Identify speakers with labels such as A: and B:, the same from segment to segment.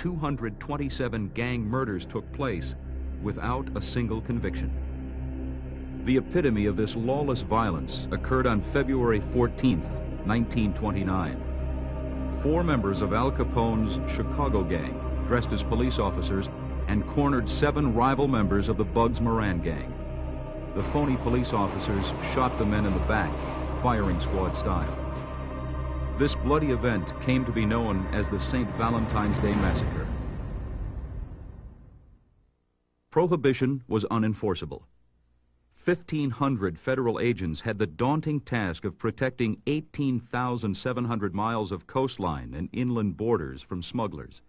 A: 227 gang murders took place without a single conviction. The epitome of this lawless violence occurred on February 14th, 1929. 4 members of Al Capone's Chicago gang, dressed as police officers, and cornered 7 rival members of the Bugs Moran gang. The phony police officers shot the men in the back, firing squad style. This bloody event came to be known as the St. Valentine's Day Massacre. Prohibition was unenforceable. 1,500 federal agents had the daunting task of protecting 18,700 miles of coastline and inland borders from smugglers.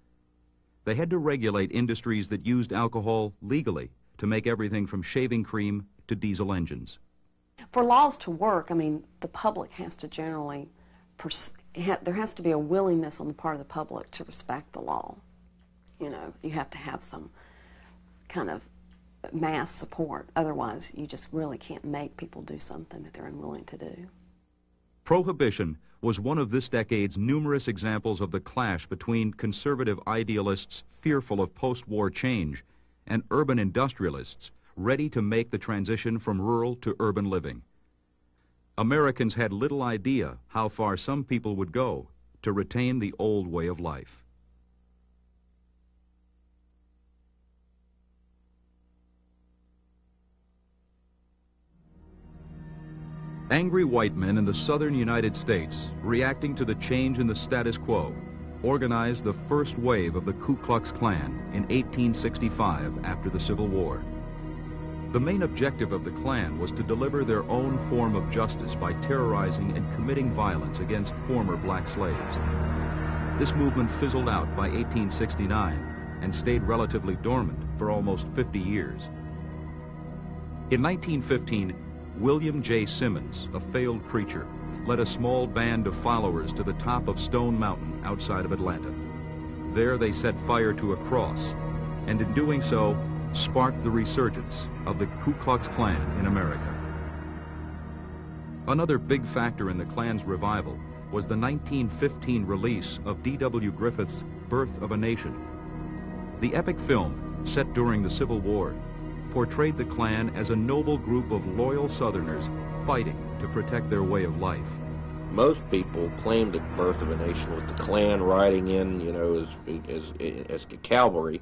A: They had to regulate industries that used alcohol legally to make everything from shaving cream to diesel engines.
B: For laws to work, I mean, the public has to generally, there has to be a willingness on the part of the public to respect the law. You know, you have to have some kind of mass support. Otherwise, you just really can't make people do something that they're unwilling to do.
A: Prohibition was one of this decade's numerous examples of the clash between conservative idealists fearful of post-war change and urban industrialists ready to make the transition from rural to urban living. Americans had little idea how far some people would go to retain the old way of life. Angry white men in the southern United States, reacting to the change in the status quo, organized the first wave of the Ku Klux Klan in 1865 after the Civil War. The main objective of the Klan was to deliver their own form of justice by terrorizing and committing violence against former black slaves. This movement fizzled out by 1869 and stayed relatively dormant for almost 50 years. In 1915, William J. Simmons, a failed preacher, led a small band of followers to the top of Stone Mountain outside of Atlanta. There they set fire to a cross, and in doing so, sparked the resurgence of the Ku Klux Klan in America. Another big factor in the Klan's revival was the 1915 release of D.W. Griffith's Birth of a Nation. The epic film, set during the Civil War, portrayed the Klan as a noble group of loyal Southerners fighting to protect their way of life.
C: Most people claimed the Birth of a Nation with the Klan riding in, you know, as cavalry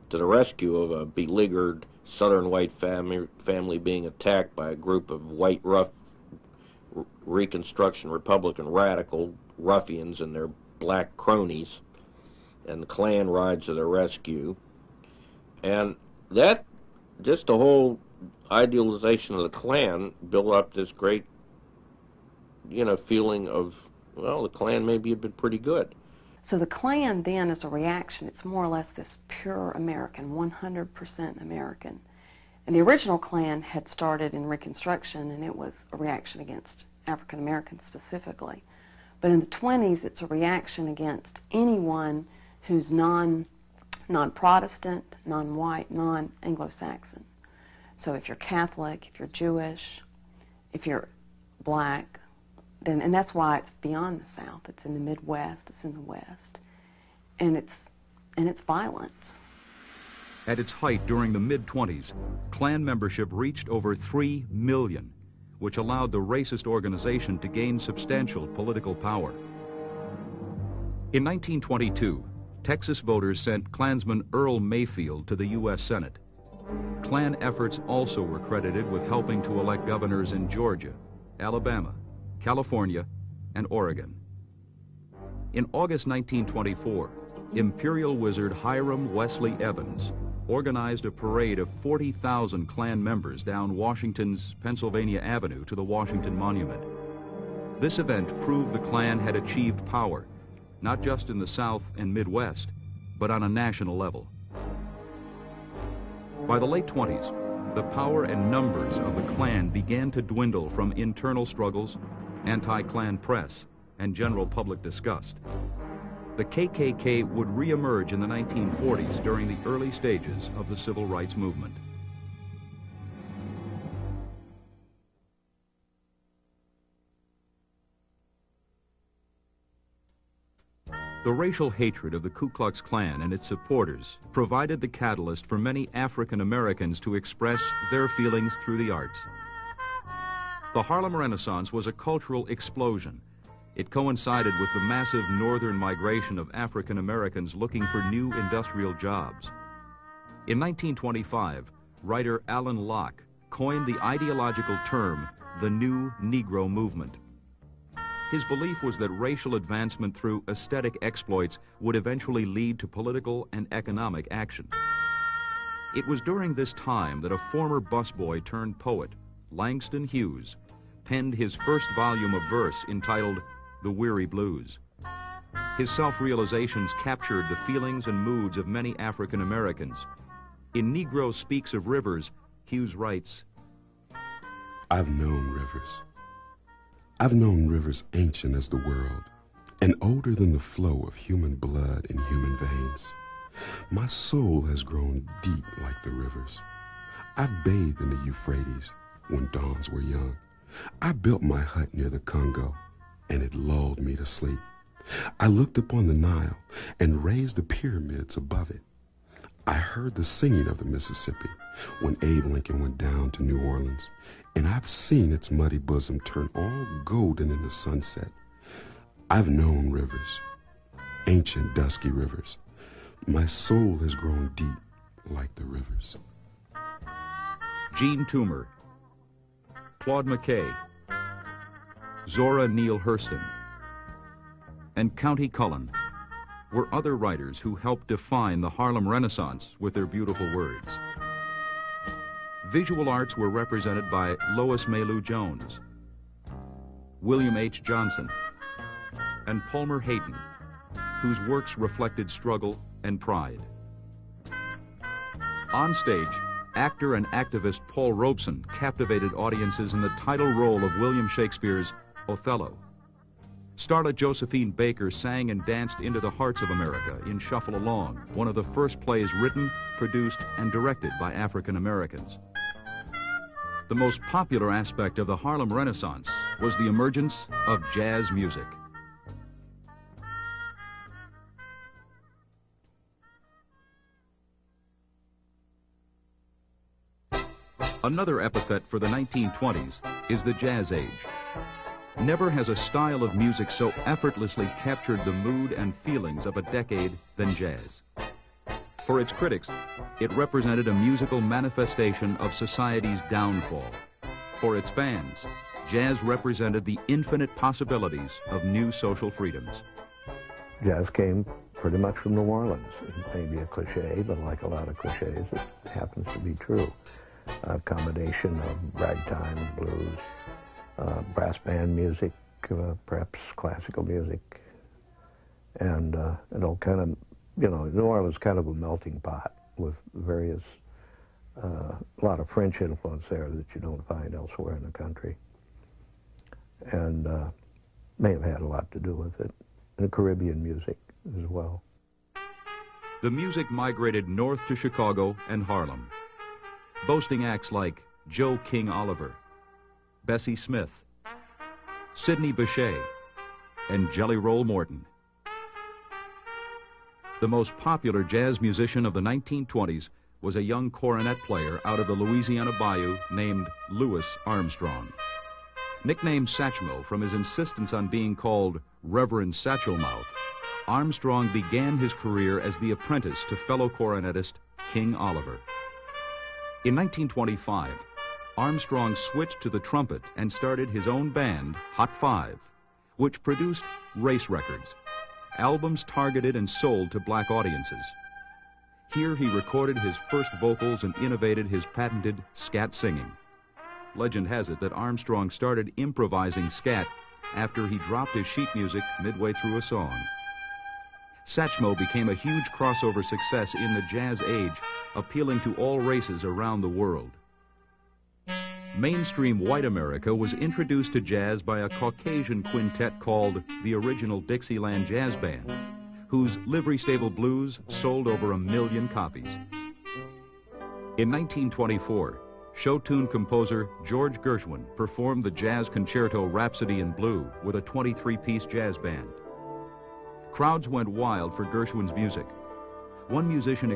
C: to the rescue of a beleaguered Southern white family being attacked by a group of white rough Reconstruction Republican radical ruffians and their black cronies, and the Klan rides to their rescue. And that, just the whole idealization of the Klan built up this great, you know, feeling of, well, the Klan maybe had been pretty good.
B: So the Klan then is a reaction. It's more or less this pure American, 100% American. And the original Klan had started in Reconstruction, and it was a reaction against African Americans specifically. But in the 20s, it's a reaction against anyone who's non-Protestant, non-white, non-Anglo-Saxon. So if you're Catholic, if you're Jewish, if you're black, then, and that's why it's beyond the South. It's in the Midwest, it's in the West, and it's violence.
A: At its height during the mid-20s, Klan membership reached over 3 million, which allowed the racist organization to gain substantial political power. In 1922, Texas voters sent Klansman Earl Mayfield to the U.S. Senate. Klan efforts also were credited with helping to elect governors in Georgia, Alabama, California, and Oregon. In August 1924, Imperial Wizard Hiram Wesley Evans organized a parade of 40,000 Klan members down Washington's Pennsylvania Avenue to the Washington Monument. This event proved the Klan had achieved power, not just in the South and Midwest, but on a national level. By the late 20s, the power and numbers of the Klan began to dwindle from internal struggles, anti-Klan press, and general public disgust. The KKK would reemerge in the 1940s during the early stages of the civil rights movement. The racial hatred of the Ku Klux Klan and its supporters provided the catalyst for many African Americans to express their feelings through the arts. The Harlem Renaissance was a cultural explosion. It coincided with the massive northern migration of African Americans looking for new industrial jobs. In 1925, writer Alan Locke coined the ideological term, the New Negro Movement. His belief was that racial advancement through aesthetic exploits would eventually lead to political and economic action. It was during this time that a former busboy turned poet, Langston Hughes, penned his first volume of verse entitled The Weary Blues. His self-realizations captured the feelings and moods of many African Americans. In Negro Speaks of Rivers, Hughes writes,
D: I've known rivers. I've known rivers ancient as the world and older than the flow of human blood in human veins. My soul has grown deep like the rivers. I've bathed in the Euphrates when dawns were young. I built my hut near the Congo, and it lulled me to sleep. I looked upon the Nile and raised the pyramids above it. I heard the singing of the Mississippi when Abe Lincoln went down to New Orleans, and I've seen its muddy bosom turn all golden in the sunset. I've known rivers, ancient dusky rivers. My soul has grown deep like the rivers.
A: Gene Toomer, Claude McKay, Zora Neale Hurston, and County Cullen were other writers who helped define the Harlem Renaissance with their beautiful words. Visual arts were represented by Lois Mailou Jones, William H. Johnson, and Palmer Hayden, whose works reflected struggle and pride. On stage, actor and activist Paul Robeson captivated audiences in the title role of William Shakespeare's Othello. Starlet Josephine Baker sang and danced into the hearts of America in Shuffle Along, one of the first plays written, produced, and directed by African Americans. The most popular aspect of the Harlem Renaissance was the emergence of jazz music. Another epithet for the 1920s is the Jazz Age. Never has a style of music so effortlessly captured the mood and feelings of a decade than jazz. For its critics, it represented a musical manifestation of society's downfall. For its fans, jazz represented the infinite possibilities of new social freedoms.
E: Jazz came pretty much from New Orleans. It may be a cliche, but like a lot of cliches, it happens to be true. A combination of ragtime, blues, brass band music, perhaps classical music, and it all kind of, you know, New Orleans is kind of a melting pot with various, a lot of French influence there that you don't find elsewhere in the country, and may have had a lot to do with it, and Caribbean music as well.
A: The music migrated north to Chicago and Harlem, boasting acts like Joe King Oliver, Bessie Smith, Sidney Bechet, and Jelly Roll Morton. The most popular jazz musician of the 1920s was a young cornet player out of the Louisiana Bayou named Louis Armstrong. Nicknamed Satchmo from his insistence on being called Reverend Satchelmouth, Armstrong began his career as the apprentice to fellow cornetist King Oliver. In 1925, Armstrong switched to the trumpet and started his own band, Hot Five, which produced race records, albums targeted and sold to black audiences. Here he recorded his first vocals and innovated his patented scat singing. Legend has it that Armstrong started improvising scat after he dropped his sheet music midway through a song. Satchmo became a huge crossover success in the jazz age, appealing to all races around the world. Mainstream white America was introduced to jazz by a Caucasian quintet called the Original Dixieland Jazz Band, whose Livery Stable Blues sold over 1 million copies. In 1924, show tune composer George Gershwin performed the jazz concerto Rhapsody in Blue with a 23-piece jazz band. Crowds went wild for Gershwin's music. One musician